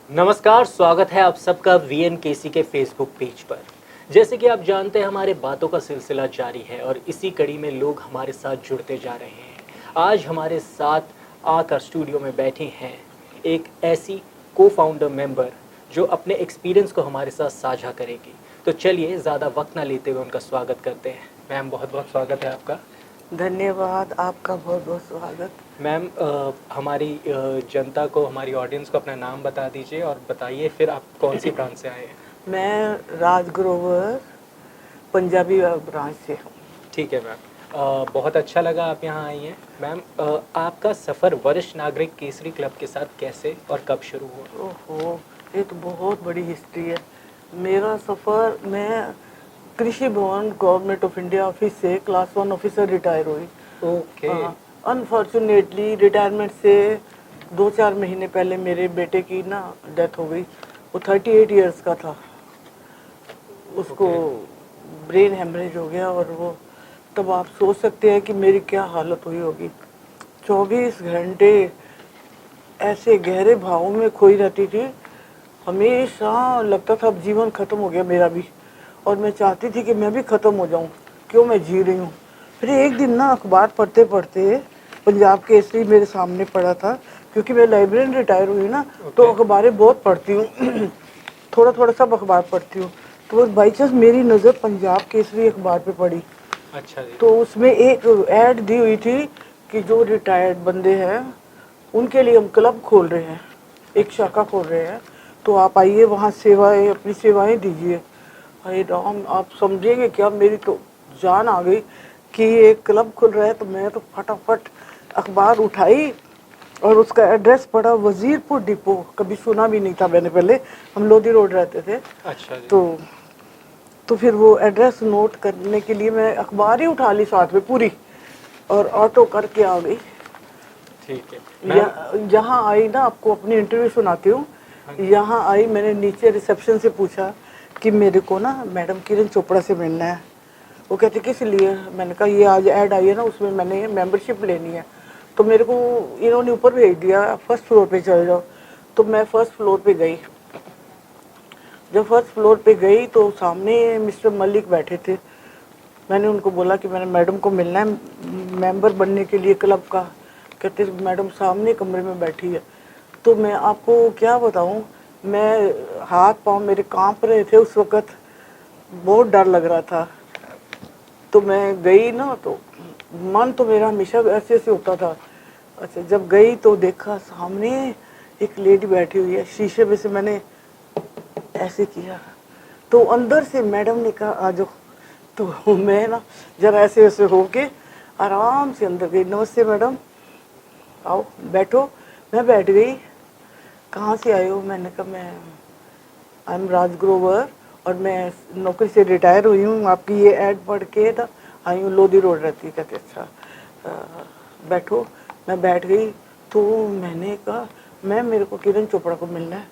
नमस्कार, स्वागत है आप सबका वीएनकेसी के फेसबुक पेज पर। जैसे कि आप जानते हैं हमारे बातों का सिलसिला जारी है और इसी कड़ी में लोग हमारे साथ जुड़ते जा रहे हैं। आज हमारे साथ आकर स्टूडियो में बैठी हैं एक ऐसी को-फाउंडर मेंबर जो अपने एक्सपीरियंस को हमारे साथ साझा करेगी। तो चलिए ज़्यादा वक्त ना लेते हुए उनका स्वागत करते हैं। मैम, बहुत बहुत स्वागत है आपका। धन्यवाद, आपका बहुत बहुत स्वागत। मैम, हमारी जनता को, हमारी ऑडियंस को अपना नाम बता दीजिए और बताइए फिर आप कौन सी ब्रांच से आए हैं। मैं राज ग्रोवर पंजाबी ब्रांच से हूँ। ठीक है मैम। बहुत अच्छा लगा आप यहाँ आई हैं। मैम, आपका सफ़र वरिष्ठ नागरिक केसरी क्लब के साथ कैसे और कब शुरू हुआ? ओहो, ये तो बहुत बड़ी हिस्ट्री है। मेरा सफ़र, मैं कृषि भवन गवर्नमेंट ऑफ इंडिया ऑफिस से क्लास 1 ऑफिसर रिटायर हुई। ओके। अनफॉर्चुनेटली रिटायरमेंट से 2-4 महीने पहले मेरे बेटे की ना डेथ हो गई। वो 38 इयर्स का था। उसको ब्रेन हेमरेज हो गया और वो, तब आप सोच सकते हैं कि मेरी क्या हालत हुई होगी। 24 घंटे ऐसे गहरे भावों में खोई रहती थी। हमेशा लगता था अब जीवन खत्म हो गया मेरा भी, और मैं चाहती थी कि मैं भी खत्म हो जाऊं, क्यों मैं जी रही हूँ। फिर एक दिन ना अखबार पढ़ते पढ़ते पंजाब केसरी मेरे सामने पड़ा था, क्योंकि मैं लाइब्रेरियन रिटायर हुई ना, तो अखबारें बहुत पढ़ती हूँ थोड़ा थोड़ा सब अखबार पढ़ती हूँ। तो बस बाई चांस मेरी नज़र पंजाब केसरी अखबार पे पड़ी। अच्छा जी। तो उसमें एक ऐड दी हुई थी कि जो रिटायर्ड बंदे हैं उनके लिए हम क्लब खोल रहे हैं, एक अच्छा। शाखा खोल रहे हैं, तो आप आइए वहाँ सेवाएं, अपनी सेवाएं दीजिए। अरे राम, आप समझेंगे क्या, मेरी तो जान आ गई कि एक क्लब खुल रहा है। तो मैं तो फटाफट अखबार उठाई और उसका एड्रेस पढ़ा, वजीरपुर डिपो। कभी सुना भी नहीं था मैंने पहले, हम लोधी रोड रहते थे। अच्छा जी। तो फिर वो एड्रेस नोट करने के लिए मैं अखबार ही उठा ली साथ में पूरी, और ऑटो करके आ गई। ठीक है मैम। यहाँ आई ना, आपको अपनी इंटरव्यू सुनाती हूँ। हाँ। यहाँ आई, मैंने नीचे रिसेप्शन से पूछा कि मेरे को ना मैडम किरण चोपड़ा से मिलना है। वो कहते किस लिए? मैंने कहा ये आज ऐड आई है ना, उसमें मैंने मेंबरशिप लेनी है। तो मेरे को इन्होंने ऊपर भेज दिया, फर्स्ट फ्लोर पे चले जाओ। तो मैं फर्स्ट फ्लोर पे गई। जब फर्स्ट फ्लोर पे गई तो सामने मिस्टर मलिक बैठे थे। मैंने उनको बोला कि मैंने मैडम को मिलना है मेंबर बनने के लिए क्लब का। कहते मैडम सामने कमरे में बैठी है। तो मैं आपको क्या बताऊं, मैं हाथ पांव मेरे कांप रहे थे उस वक़्त, बहुत डर लग रहा था। तो मैं गई ना, तो मन तो मेरा हमेशा ऐसे ऐसे होता था। अच्छा, जब गई तो देखा सामने एक लेडी बैठी हुई है। शीशे में से मैंने ऐसे किया, तो अंदर से मैडम ने कहा आ जाओ। तो मैं ना जरा ऐसे ऐसे होके आराम से अंदर गई। नमस्ते मैडम, आओ बैठो। मैं बैठ गई। कहाँ से आए हो? मैंने कहा मैं आई एम राज ग्रोवर, और मैं नौकरी से रिटायर हुई हूँ, आपकी ये ऐड पढ़ के ना आई हूँ, लोधी रोड रहती है। कहते अच्छा, बैठो। मैं बैठ गई। तो मैंने कहा मैम मेरे को किरण चोपड़ा को मिलना है।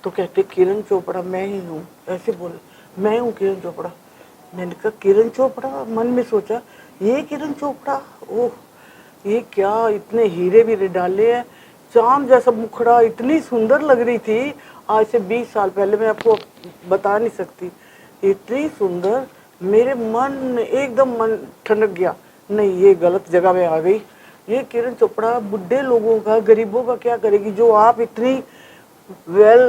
तो कहते किरण चोपड़ा मैं ही हूँ, ऐसे बोले, मैं हूँ किरण चोपड़ा। मैंने कहा किरण चोपड़ा? मन में सोचा ये किरण चोपड़ा, ओह ये क्या, इतने हीरे वीरे डाले हैं, चांद जैसा मुखड़ा, इतनी सुंदर लग रही थी। आज से 20 साल पहले, मैं आपको बता नहीं सकती, इतनी सुंदर। मेरे मन एकदम मन ठनक गया, नहीं ये गलत जगह में आ गई। ये किरण चोपड़ा बुढ़े लोगों का, गरीबों का क्या करेगी, जो आप इतनी well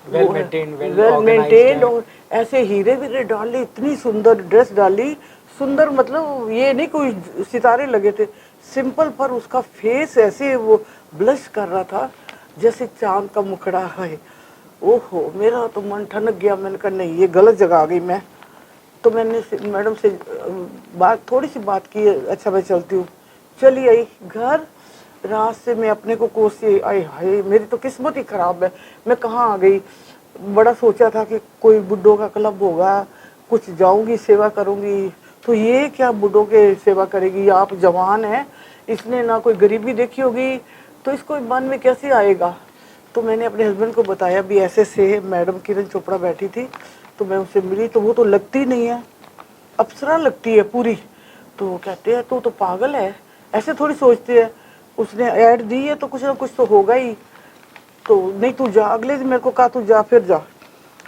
well maintained, well well organised maintained, हैं। और ऐसे हीरे वीरे डाले, इतनी सुंदर ड्रेस डाली। सुंदर मतलब ये नहीं कोई सितारे लगे थे, सिंपल, पर उसका फेस ऐसे वो ब्लश कर रहा था जैसे चांद का मुखड़ा है। ओहो, मेरा तो मन ठनक गया। मैंने कहा नहीं ये गलत जगह आ गई मैं। तो मैंने मैडम से बात, थोड़ी सी बात की, अच्छा मैं चलती हूँ। चली आई घर। रात से मैं अपने को कोसी, आए हाय मेरी तो किस्मत ही खराब है, मैं कहाँ आ गई। बड़ा सोचा था कि कोई बुड्ढों का क्लब होगा, कुछ जाऊंगी सेवा करूंगी। तो ये क्या बुड्ढों के सेवा करेगी, आप जवान हैं, इसने ना कोई गरीबी देखी होगी, तो इसको मन में कैसे आएगा। तो मैंने अपने हस्बैंड को बताया भी ऐसे से मैडम किरण चोपड़ा बैठी थी, तो मैं उससे मिली। तो वो तो लगती नहीं है, अप्सरा लगती है पूरी। तो वो कहते हैं तो पागल है, ऐसे थोड़ी सोचते हैं, उसने ऐड दी है तो कुछ ना कुछ तो होगा ही। तो नहीं तू जा, अगले दिन मेरे को कहा तू जा, फिर जा।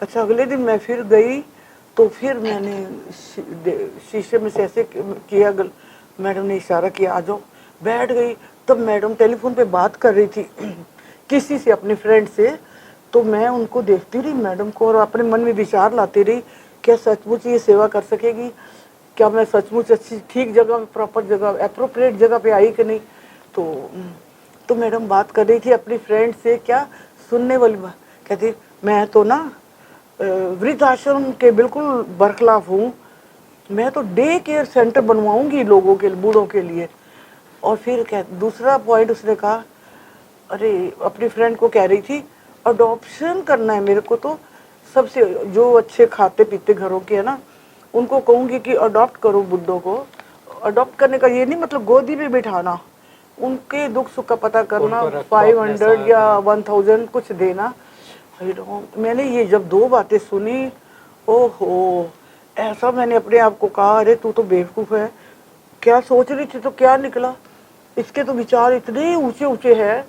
अच्छा अगले दिन मैं फिर गई, तो फिर मैंने शीशे में से ऐसे किया, मैडम ने इशारा किया आ जाओ, बैठ गई। तब मैडम टेलीफोन पे बात कर रही थी किसी से, अपने फ्रेंड से। तो मैं उनको देखती रही मैडम को, और अपने मन में विचार लाती रही, क्या सचमुच ये सेवा कर सकेगी, क्या मैं सचमुच अच्छी ठीक जगह, प्रॉपर जगह, अप्रोप्रिएट जगह पे आई कि नहीं। तो मैडम बात कर रही थी अपनी फ्रेंड से, क्या सुनने वाली बात, कहती मैं तो ना वृद्धाश्रम के बिल्कुल बरखिलाफ हूँ, मैं तो डे केयर सेंटर बनवाऊंगी लोगों के, बूढ़ों के लिए। और फिर क्या दूसरा पॉइंट उसने कहा, अरे अपनी फ्रेंड को कह रही थी अडॉप्शन करना है मेरे को, तो सबसे जो अच्छे खाते पीते घरों के है ना, उनको कहूँगी कि अडॉप्ट करो बुड्ढों को। अडॉप्ट करने का ये नहीं मतलब गोदी में बिठाना, उनके दुख सुख का पता करना, 500 या 1000 कुछ देना। मैंने ये जब 2 बातें सुनी, ओहो, ऐसा मैंने अपने आप को कहा, अरे तू तो बेवकूफ़ है, क्या सोच रही थी तो क्या निकला, इसके तो विचार इतने ऊंचे ऊंचे हैं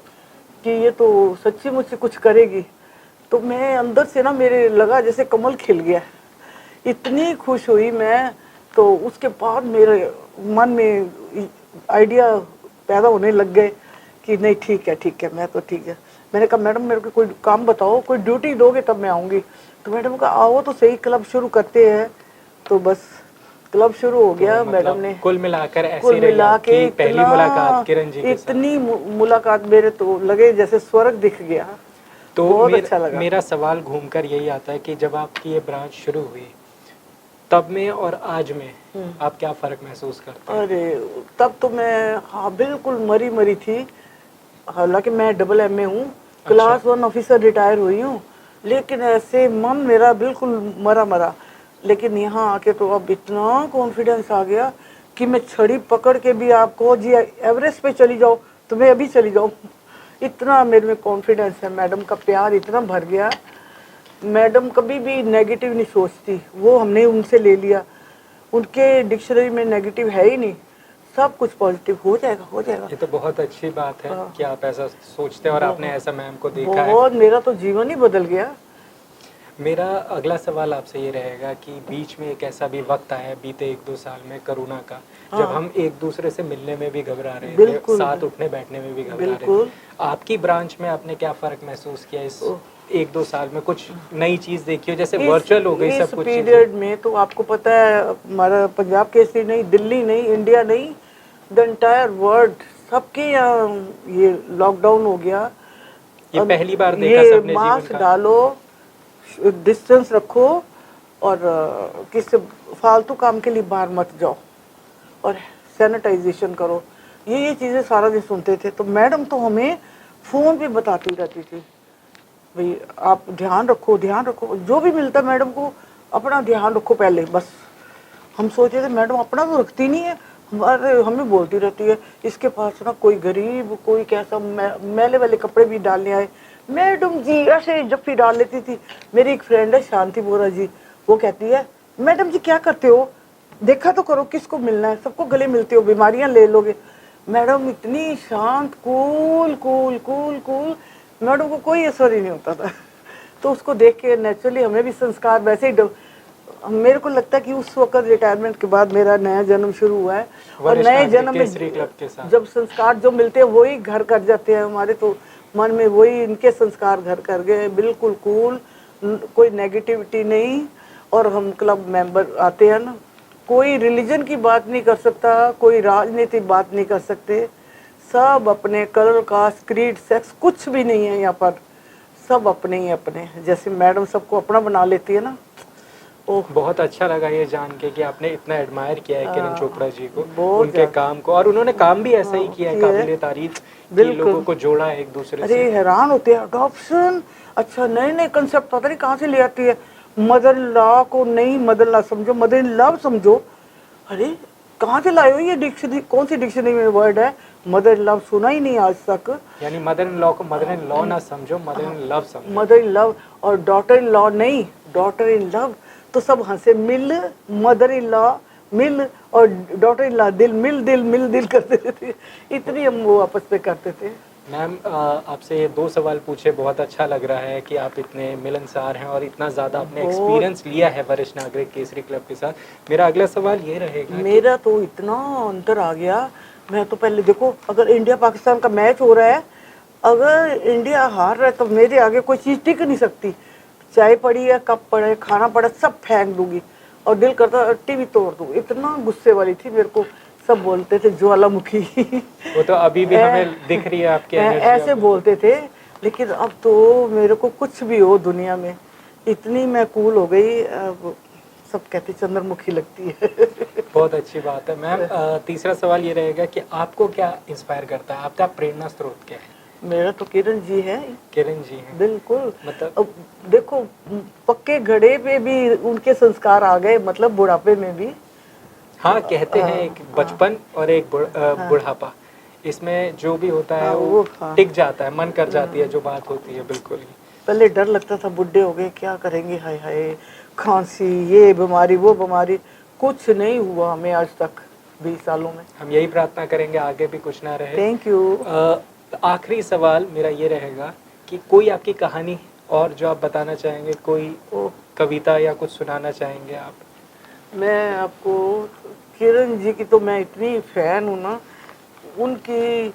कि ये तो सच्ची मुझसे कुछ करेगी। तो मैं अंदर से ना, मेरे लगा जैसे कमल खिल गया, इतनी खुश हुई मैं। तो उसके बाद मेरे मन में आइडिया पैदा होने लग गए कि नहीं ठीक है, मैं तो ठीक है। मैंने कहा मैडम मेरे को कोई काम बताओ, कोई ड्यूटी दोगे तब मैं आऊँगी। तो मैडम का आओ तो सही, क्लब शुरू करते हैं। तो बस क्लब शुरू हो गया। तो मैडम ने कुल मिलाकर ऐसी कुल रही मिला के आपकी पहली मुलाकात किरण जी के साथ। इतनी मुलाकात मेरे तो लगे जैसे स्वर्ग दिख गया। तो बहुत अच्छा लगा। मेरा सवाल घूमकर यही आता है कि जब आपकी ये ब्रांच शुरू हुई, तब में और आज में आप क्या फ़र्क महसूस करते हैं? अरे तब तो मैं हाँ बिल्कुल मरी मरी थी। हालांकि मैं डबल MA हूँ, क्लास 1 ऑफिसर रिटायर हुई हूँ, लेकिन ऐसे मन मेरा बिल्कुल मरा मरा। लेकिन यहाँ आके तो अब इतना कॉन्फिडेंस आ गया कि मैं छड़ी पकड़ के भी आपको जी एवरेस्ट पे चली जाओ तो मैं अभी चली जाऊँ, इतना मेरे में कॉन्फिडेंस है। मैडम का प्यार इतना भर गया, मैडम कभी भी नेगेटिव नहीं सोचती, वो हमने उनसे ले लिया। उनके डिक्शनरी में नेगेटिव है ही नहीं, सब कुछ पॉजिटिव, हो जाएगा। ये तो बहुत अच्छी बात है कि आप ऐसा सोचते हैं और आपने ऐसा मैम को देखा है। बहुत, मेरा तो जीवन ही बदल गया। मेरा अगला सवाल आपसे ये रहेगा कि बीच में एक ऐसा भी वक्त आया बीते 1-2 साल में कोरोना का, जब हम एक दूसरे से मिलने में भी घबरा रहे थे, साथ उठने बैठने में भी घबरा रहे थे। आपकी ब्रांच में आपने क्या फ़र्क महसूस किया इस 1-2 साल में? कुछ नई चीज़ देखी हो, जैसे वर्चुअल हो गई सब कुछ पीरियड में? तो आपको पता है हमारा पंजाब केसरी नहीं, दिल्ली नहीं, इंडिया नहीं, द एंटायर वर्ल्ड, सबके यहाँ ये लॉकडाउन हो गया। ये पहली बार देखा ये सबने, मास्क डालो, डिस्टेंस रखो, और किसी फालतू काम के लिए बाहर मत जाओ, और सैनिटाइजेशन करो। ये चीज़ें सारा दिन सुनते थे। तो मैडम तो हमें फ़ोन पे बताती रहती थी, भाई आप ध्यान रखो, जो भी मिलता मैडम को अपना ध्यान रखो पहले। बस हम सोचते थे मैडम अपना तो रखती नहीं है, हमारे हमें बोलती रहती है इसके पास ना कोई गरीब, कोई कैसा मैले वाले कपड़े भी डालने आए, मैडम जी ऐसे जफ्फी डाल लेती थी। मेरी एक फ्रेंड है शांति बोरा जी, वो कहती है मैडम जी क्या करते हो, देखा तो करो किसको मिलना है, सबको गले मिलते हो, बीमारियां ले लोगे। मैडम इतनी शांत, cool cool cool cool, madam को कोई असर ही नहीं होता था। तो उसको देख के नेचुरली हमें भी संस्कार वैसे ही मेरे को लगता है कि उस वक्त रिटायरमेंट के बाद मेरा नया जन्म शुरू हुआ है, और नए जन्म में जब संस्कार जो मिलते हैं वही घर कर जाते हैं हमारे, तो मन में वही इनके संस्कार घर कर गए। बिल्कुल कूल, कोई नेगेटिविटी नहीं। और हम क्लब मेंबर आते हैं ना, कोई रिलीजन की बात नहीं कर सकता, कोई राजनीतिक बात नहीं कर सकते, सब अपने कलर कास्ट क्रीड सेक्स कुछ भी नहीं है यहाँ पर, सब अपने ही अपने। जैसे मैडम सबको अपना बना लेती है ना। बहुत अच्छा लगा ये जान के कि आपने इतना एडमायर किया है किरण चोपड़ा जी को, उनके काम को, और उन्होंने काम भी ऐसा ही किया है, काबिले तारीफ, कि लोगों को जोड़ा है एक दूसरे से। अरे हैरान होते हैं, अडॉप्शन अच्छा नए नए कंसेप्ट पता नहीं कहाँ से ले आती है। मदर इन लॉ को नहीं मदर इन लॉ समझो, मदर इन लव समझो। अरे कहाँ से लाए हो ये डिक्शनरी, कौन सी डिक्शनरी में वर्ड है मदर इन लव, सुना ही नहीं आज तक। यानी मदर इन लॉ को मदर इन लॉ ना समझो, मदर इन लव समझो। मदर इन लव, और डॉटर इन लॉ नहीं, डॉटर इन लव। तो सब हंसे, मिल मदर इन लॉ मिल, और डॉटर इन लॉ दिल मिल दिल करते थे। इतनी हम वो आपस में करते थे। मैम आपसे ये 2 सवाल पूछे बहुत अच्छा लग रहा है कि आप इतने मिलनसार हैं और इतना ज़्यादा आपने बहुत। एक्सपीरियंस लिया है वरिष्ठ नागरिक केसरी क्लब के साथ। मेरा अगला सवाल ये रहेगा कि मेरा तो इतना अंतर आ गया। मैं तो पहले देखो, अगर इंडिया पाकिस्तान का मैच हो रहा है, अगर इंडिया हार रहा है तो मेरे आगे कोई चीज़ टिक नहीं सकती। चाय पड़ी है, कप पड़ा है, खाना पड़ा, सब फेंक दूंगी और दिल करता टीवी तोड़ दूँ। इतना गुस्से वाली थी मेरे को। सब बोलते थे ज्वालामुखी। वो तो अभी भी हमें दिख रही है आपकी एनर्जी। ऐसे बोलते थे। लेकिन अब तो मेरे को कुछ भी हो दुनिया में, इतनी मैं कूल हो गई। अब सब कहते चंद्रमुखी लगती है। बहुत अच्छी बात है मैम। तीसरा सवाल ये रहेगा कि आपको क्या इंस्पायर करता है, आपका प्रेरणा स्रोत क्या है? मेरा तो किरण जी है। किरण जी हैं। बिल्कुल। मतलब अब देखो, पक्के घड़े पे भी उनके संस्कार आ गए, मतलब बुढ़ापे में भी। हाँ, कहते हैं एक बचपन और एक हाँ। बुढ़ापा, इसमें जो भी होता है हाँ, वो हाँ। टिक जाता है, मन कर जाती है जो बात होती है। बिल्कुल ही। पहले डर लगता था बुढ़े हो गए क्या करेंगे, हाय हाय, खांसी, ये बीमारी, वो बीमारी। कुछ नहीं हुआ हमें आज तक 20 सालों में। हम यही प्रार्थना करेंगे आगे भी कुछ ना रहे। Thank you. आखिरी सवाल मेरा ये रहेगा कि कोई आपकी कहानी और जो आप बताना चाहेंगे, कोई कविता या कुछ सुनाना चाहेंगे आप? मैं आपको, किरण जी की तो मैं इतनी फैन हूँ ना, उनकी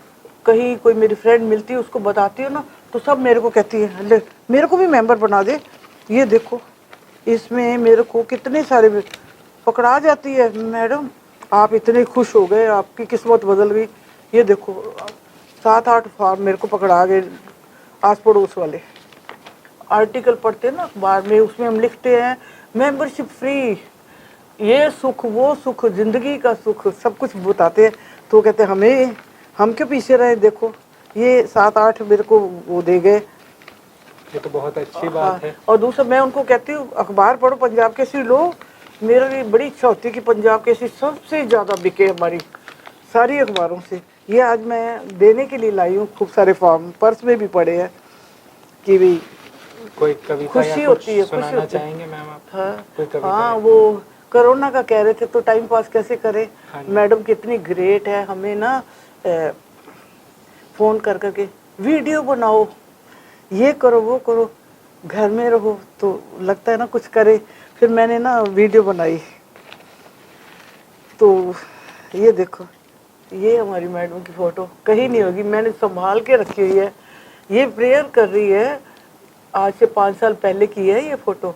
कहीं कोई मेरी फ्रेंड मिलती है उसको बताती हूँ ना, तो सब मेरे को कहती है ले मेरे को भी मेंबर बना दे। ये देखो, इसमें मेरे को कितने सारे पकड़ा जाती है। मैडम आप इतने खुश हो गए, आपकी किस्मत बदल गई। ये देखो 7-8 फॉर्म मेरे को पकड़ा गए, आस पड़ोस वाले। आर्टिकल पढ़ते हैं ना अखबार में, उसमें हम लिखते हैं मेंबरशिप फ्री, ये सुख वो सुख, जिंदगी का सुख, सब कुछ बताते हैं। तो कहते हैं हमें, हम क्यों पीछे रहे। देखो ये 7-8 मेरे को वो दे गए। ये तो बहुत अच्छी हाँ, बात है। और दूसरा मैं उनको कहती हूँ अखबार पढ़ो, पंजाब केसरी लो। मेरी बड़ी इच्छा होती है कि पंजाब केसरी सबसे ज़्यादा बिके हमारी सारी अखबारों से। ये आज मैं देने के लिए लाई हूँ, खूब सारे फॉर्म पर्स में भी पड़े हैं कि भाई कोई कविता खुशी या कुछ होती है, खुशी सुनाना होती है। चाहेंगे मैम आप? हाँ, कोई कविता हाँ, या वो कोरोना का कह रहे थे तो टाइम पास कैसे करें। हाँ जी। मैडम कितनी ग्रेट है, हमें ना फ़ोन कर करके वीडियो बनाओ, ये करो वो करो, घर में रहो तो लगता है ना कुछ करे। फिर मैंने ना वीडियो बनाई, तो ये देखो, ये हमारी मैडम की फ़ोटो कहीं नहीं होगी, मैंने संभाल के रखी हुई है। ये प्रेयर कर रही है, आज से 5 साल पहले की है ये फ़ोटो।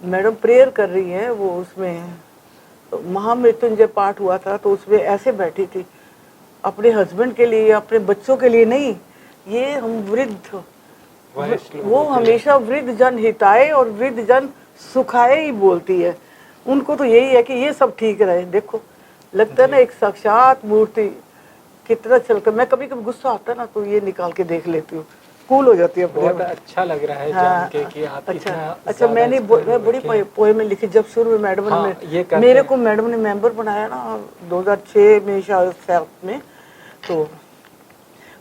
मैडम प्रेयर कर रही है, वो उसमें महामृत्युंजय पाठ हुआ था तो उसमें ऐसे बैठी थी, अपने हस्बैंड के लिए, अपने बच्चों के लिए नहीं। ये हम वृद्ध, वरिष्ठ लोगों वो के लिए। हमेशा वृद्ध जन हिताए और वृद्ध जन सुखाए ही बोलती है। उनको तो यही है कि ये सब ठीक रहे। देखो लगता है ना एक साक्षात मूर्ति, कितना चलकर। मैं कभी कभी गुस्सा आता है ना तो ये निकाल के देख लेती हूँ, कूल हो जाती है अपने बहुत आप। अच्छा लग रहा है हाँ, जान के कि आप अच्छा इतना अच्छा। ज़्यादा मैं inspire बड़ी रखे हैं। पोएम लिखी जब शुरू में मैडम हाँ, ने ये करते मेरे हैं। को मैडम ने मेंबर बनाया ना 2006 में, शायद 7 में। तो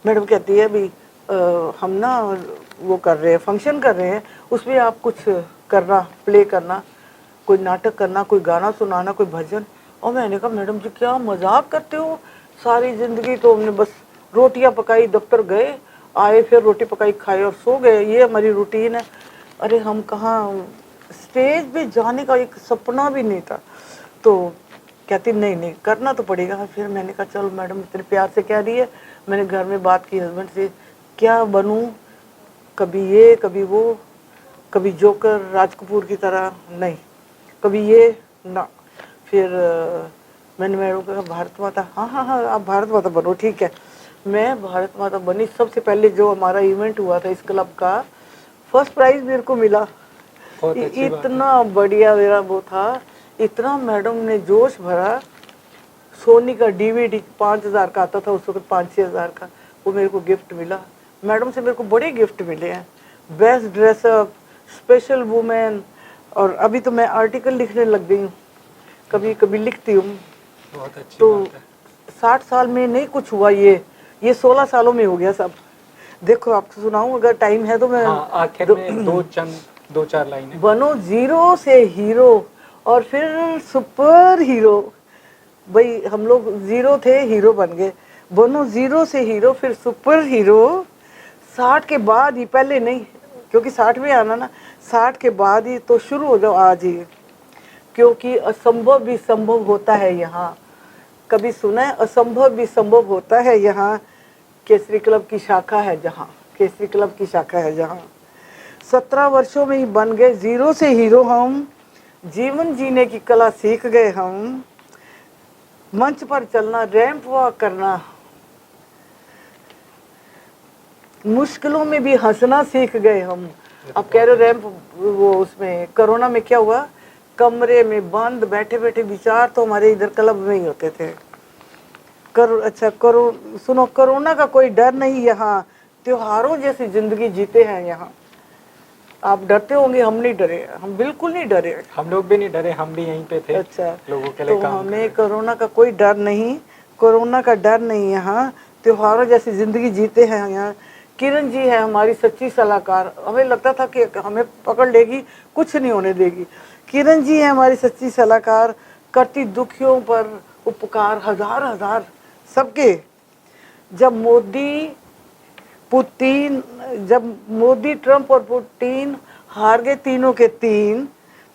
मैडम कहती है भी हम ना वो कर रहे हैं, फंक्शन कर रहे हैं, उसमें आप कुछ करना, प्ले करना, कोई नाटक करना, कोई गाना सुनाना, कोई भजन। और मैंने कहा मैडम जी क्या मजाक करते हो, सारी ज़िंदगी तो हमने बस रोटियां पकाई, दफ्तर गए आए, फिर रोटी पकाई खाई और सो गए, ये हमारी रूटीन है। अरे हम कहाँ, स्टेज पे जाने का एक सपना भी नहीं था। तो कहती नहीं नहीं करना तो पड़ेगा। फिर मैंने कहा चलो मैडम इतने प्यार से कह रही है। मैंने घर में बात की हस्बैंड से, क्या बनूं, कभी ये कभी वो, कभी जोकर राज कपूर की तरह, नहीं कभी ये ना। फिर मैंने मैडम को कहा भारत माता, हाँ हाँ हाँ आप भारत माता बनो, ठीक है। मैं भारत माता बनी। सबसे पहले जो हमारा इवेंट हुआ था इस क्लब का, फर्स्ट प्राइज मेरे को मिला। बहुत अच्छी बात है। इतना बढ़िया मेरा वो था, इतना मैडम ने जोश भरा। सोनी का डीवीडी 5,000 का आता था उस वक्त, 5-6 हज़ार का, वो मेरे को गिफ्ट मिला। मैडम से मेरे को बड़े गिफ्ट मिले हैं, बेस्ट ड्रेसअप, स्पेशल वुमेन। और अभी तो मैं आर्टिकल लिखने लग गई हूँ, कभी कभी लिखती हूँ। बहुत अच्छी तो बात है। 60 साल में नहीं कुछ हुआ, ये 16 सालों में हो गया सब। देखो आपको सुनाऊं अगर टाइम है तो मैं। हाँ, आखिर में दो चार लाइनें। बनो जीरो से हीरो और फिर सुपर हीरो। भाई हम लोग जीरो थे, हीरो बन गए। बनो जीरो से हीरो फिर सुपर हीरो। 60 के बाद ही, पहले नहीं, क्योंकि 60 में आना ना, 60 के बाद ही तो शुरू हो जाओ आज ही, क्योंकि असंभव भी संभव होता है यहाँ। कभी सुना है? असंभव भी संभव होता है यहाँ। केसरी क्लब की शाखा है जहाँ, केसरी क्लब की शाखा है जहाँ। 17 वर्षों में ही बन गए जीरो से हीरो हम। जीवन जीने की कला सीख गए हम। मंच पर चलना, रैंप वॉक करना, मुश्किलों में भी हंसना सीख गए हम। अब कह रहे हो रैंप, वो उसमें कोरोना में क्या हुआ, कमरे में बंद बैठे बैठे विचार तो हमारे इधर क्लब में ही होते थे। सुनो, कोरोना का कोई डर नहीं यहाँ, त्योहारों जैसी जिंदगी जीते हैं यहाँ। आप डरते होंगे, हम नहीं डरे, हम बिल्कुल नहीं डरे। हम लोग भी नहीं डरे, हम भी यहीं पे थे। अच्छा, लोगों के लिए तो काम हमें कोरोना का कोई डर नहीं, कोरोना का डर नहीं यहाँ, त्योहारों जैसी जिंदगी जीते हैं यहाँ। किरण जी है हमारी सच्ची सलाहकार। हमें लगता था कि हमें पकड़ लेगी, कुछ नहीं होने देगी। किरण जी है हमारी सच्ची सलाहकार, करती दुखियों पर उपकार हजार हजार सबके। जब मोदी, ट्रंप और पुतिन हार गए तीनों के तीन,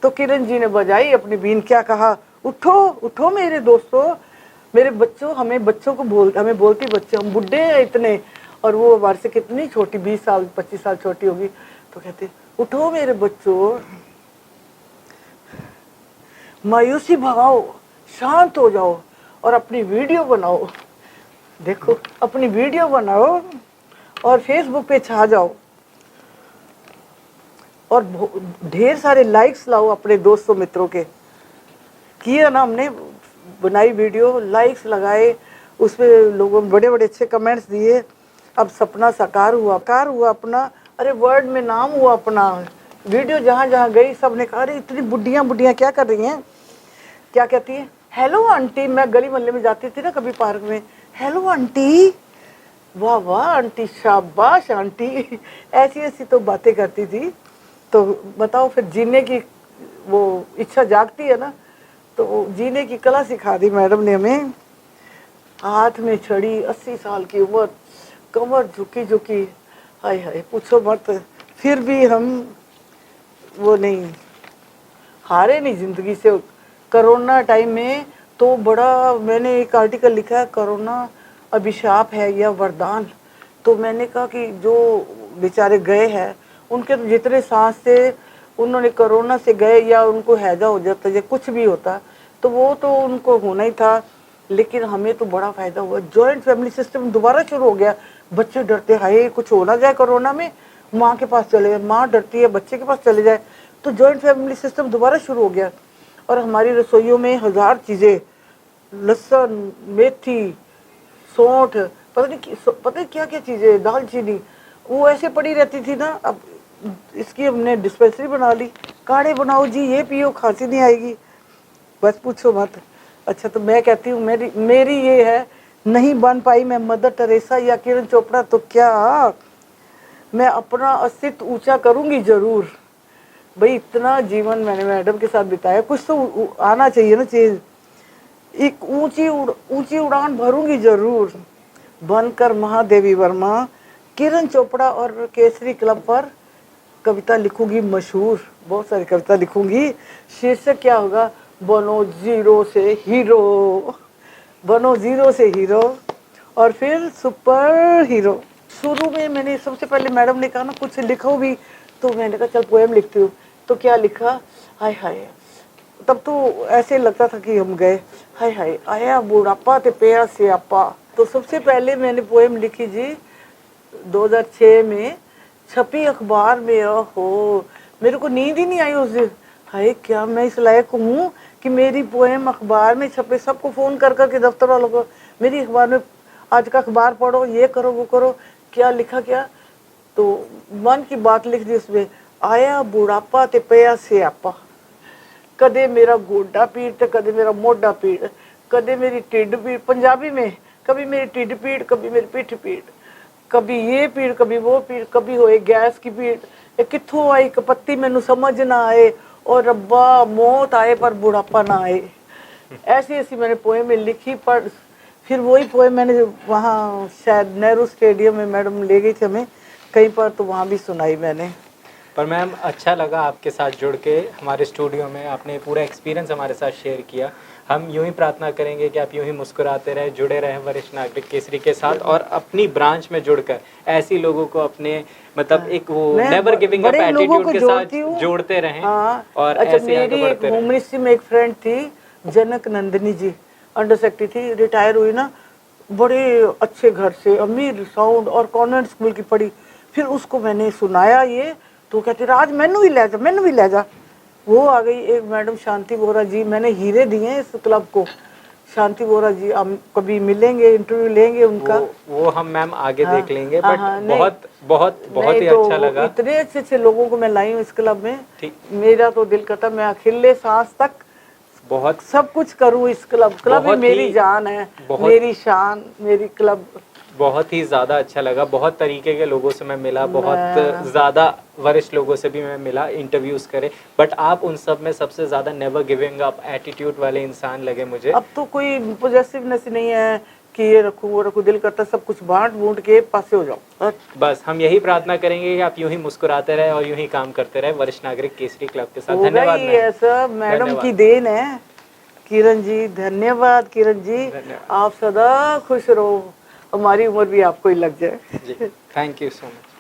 तो किरण जी ने बजाई अपनी बीन। क्या कहा? उठो उठो मेरे दोस्तों, मेरे बच्चों, हमें बोलती बच्चे, हम बुढ़े हैं इतने, और वो हमारे से कितनी छोटी, 20 साल 25 साल छोटी होगी, तो कहते उठो मेरे बच्चों, मायूसी भगाओ, शांत हो जाओ और अपनी वीडियो बनाओ। देखो, अपनी वीडियो बनाओ और फेसबुक पे छा जाओ और ढेर सारे लाइक्स लाओ अपने दोस्तों मित्रों के। किया ना हमने, बनाई वीडियो, लाइक्स लगाए, उस पर लोगों ने बड़े बड़े अच्छे कमेंट्स दिए। अब सपना साकार हुआ अपना। अरे वर्ल्ड में नाम हुआ अपना। वीडियो जहाँ जहाँ गई सब ने कहा, अरे इतनी बुढ़ियाँ क्या कर रही हैं। क्या कहती है? Hello aunty. मैं गली मोहल्ले में जाती थी ना कभी पार्क में, हेलो आंटी, वाह वाह आंटी, शाबाश आंटी, ऐसी ऐसी तो बातें करती थी। तो बताओ, फिर जीने की वो इच्छा जागती है ना, तो जीने की कला सिखा दी मैडम ने हमें। हाथ में छड़ी, 80 साल की उम्र, कमर झुकी झुकी, हाय हाय पूछो मत। फिर भी हम वो नहीं हारे, नहीं जिंदगी से। कोरोना टाइम में तो बड़ा, मैंने एक आर्टिकल लिखा है, कोरोना अभिशाप है या वरदान। तो मैंने कहा कि जो बेचारे गए हैं, उनके तो जितने सांस थे, उन्होंने कोरोना से गए या उनको हैजा हो जाता या कुछ भी होता, तो वो तो उनको होना ही था। लेकिन हमें तो बड़ा फायदा हुआ, जॉइंट फैमिली सिस्टम दोबारा शुरू हो गया। बच्चे डरते, हाय कुछ हो ना जाए कोरोना में, माँ के पास चले जाए, माँ डरती है बच्चे के पास चले जाए, तो जॉइंट फैमिली सिस्टम दोबारा शुरू हो गया। और हमारी रसोइयों में हजार चीज़ें, लहसुन, मेथी, सौंठ, पता नहीं क्या क्या चीज़ें, दालचीनी, वो ऐसे पड़ी रहती थी ना। अब इसकी हमने डिस्पेंसरी बना ली, काढ़े बनाओ जी, ये पियो, खांसी नहीं आएगी, बस पूछो मत। अच्छा, तो मैं कहती हूँ मेरी ये है, नहीं बन पाई मैं मदर टेरेसा या किरण चोपड़ा, तो क्या मैं अपना अस्तित्व ऊंचा करूँगी ज़रूर। भाई इतना जीवन मैंने मैडम के साथ बिताया, कुछ तो आना चाहिए ना चीज़। एक ऊंची उड़ान भरूंगी जरूर, बनकर महादेवी वर्मा। किरण चोपड़ा और केसरी क्लब पर कविता लिखूंगी मशहूर, बहुत सारी कविता लिखूंगी। शीर्षक क्या होगा? बनो जीरो से हीरो, बनो जीरो से हीरो और फिर सुपर हीरो। शुरू में मैंने सबसे पहले मैडम ने कहा ना कुछ लिखो भी, तो मैंने कहा चल पोएम लिखती हूँ। तो क्या लिखा? हाय हाय, तब तो ऐसे लगता था कि हम गए, हाय हाय आया बुढ़ापा ते पेया से आपा। तो सबसे पहले मैंने पोएम लिखी जी 2006 में, छपी अखबार में। हो, मेरे को नींद ही नहीं आई उस दिन। हाय, क्या मैं इस लायक हूँ कि मेरी पोएम अखबार में छपे। सबको फ़ोन कर कर के दफ्तर वालों को, मेरी अखबार में, आज का अखबार पढ़ो, ये करो वो करो। क्या लिखा? क्या तो मन की बात लिख दी उसमें, आया बुढ़ापा ते पेया से आपा। कदे मेरा गोडा पीड़ तो कदे मेरा मोढा पीड़, कदे मेरी टिड्ड पीड़, पंजाबी में, कभी मेरी टिड्ड पीड़, कभी मेरी पिठ पीड़, कभी ये पीड़ कभी वो पीड़, कभी होए गैस की पीड़। ये कित्थों आई कपत्ती मैनू समझ ना आए, और रब्बा मौत आए पर बुढ़ापा ना आए। ऐसी ऐसी मैंने पोएम में लिखी, पर फिर वही पोएम मैंने वहाँ शायद नेहरू स्टेडियम में मैडम ले गई थी हमें कहीं पर, तो वहाँ भी सुनाई मैंने। पर मैम अच्छा लगा आपके साथ जुड़ के, हमारे स्टूडियो में आपने पूरा एक्सपीरियंस हमारे साथ शेयर किया। हम यूं ही प्रार्थना करेंगे कि आप यूं ही मुस्कुराते रहे, जुड़े रहें वरिष्ठ नागरिक केसरी के साथ, और अपनी ब्रांच में जुड़कर ऐसी लोगों को अपने मतलब एक वो मैं नेवर गिविंग अप बड़े लोगों एटीट्यूड को के जोड़ती साथ हूँ। जोड़ते रहें हाँ। और अच्छा, ऐसे आगे मेरी एक बढ़ते होम रहें। मिनिस्ट्री में एक फ्रेंड थी, जनक नंदिनी जी, अंडर सेक्रेटरी थी, रिटायर हुई ना, बड़े अच्छे घर से, अमीर साउंड, और कॉन्वेंट स्कूल की पढ़ी। फिर उसको मैंने सुनाया ये, तो कहते राज मैनू भी ले जा, मैनू भी ले जा। वो आ गई एक मैडम शांति बोरा जी, मैंने हीरे दिए हैं इस क्लब को। शांति बोरा जी, हम कभी मिलेंगे, इंटरव्यू लेंगे उनका। वो हम मैम आगे हाँ, देख लेंगे, हाँ, बट हाँ, नहीं, बहुत बहुत बहुत नहीं ही तो अच्छा लगा। इतने अच्छे अच्छे लोगों को मैं लाई हूँ इस क्लब में। ठीक, मेरा तो दिल करता मैं अकेले सांस तक बहुत सब कुछ करूँ इस क्लब ही बहुत मेरी ही जान है, बहुत मेरी शान, मेरी क्लब। बहुत ही ज़्यादा अच्छा लगा। बहुत तरीके के लोगों से मैं मिला, बहुत मैं- ज़्यादा वरिष्ठ लोगों से भी मैं मिला, इंटरव्यूज़ करे, बट आप उन सब में सबसे ज़्यादा नेवर गिविंग अप एटीट्यूड वाले इंसान लगे मुझे। अब तो कोई पॉजिटिवनेस नहीं है कि ये रखूँ वो रखूँ, दिल करता सब कुछ बांट बूंट के पासे हो जाओ। बस हम यही प्रार्थना करेंगे कि आप यूं ही मुस्कुराते रहे और यूं ही काम करते रहे वरिष्ठ नागरिक केसरी क्लब के साथ। होगा धन्यवाद ही मैम। ऐसा, मैडम धन्यवाद। की देन है। किरण जी धन्यवाद, किरण जी धन्यवाद आप सदा खुश रहो, हमारी उम्र भी आपको ही लग जाए। जी, थैंक यू सो मच।